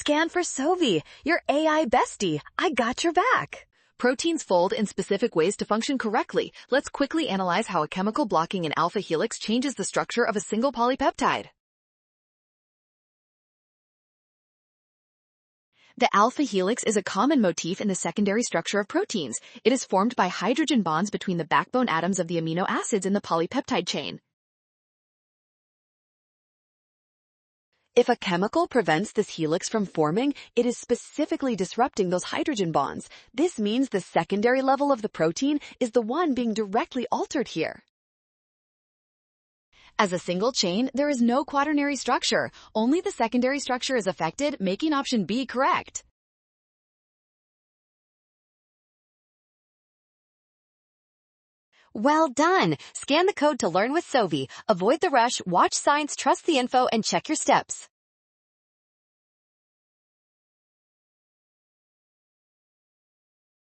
Scan for Sovi, your AI bestie. I got your back. Proteins fold in specific ways to function correctly. Let's quickly analyze how a chemical blocking an alpha helix changes the structure of a single polypeptide. The alpha helix is a common motif in the secondary structure of proteins. It is formed by hydrogen bonds between the backbone atoms of the amino acids in the polypeptide chain. If a chemical prevents this helix from forming, it is specifically disrupting those hydrogen bonds. This means the secondary level of the protein is the one being directly altered here. As a single chain, there is no quaternary structure. Only the secondary structure is affected, making option B correct. Well done! Scan the code to learn with Sovi. Avoid the rush, watch signs, trust the info, and check your steps.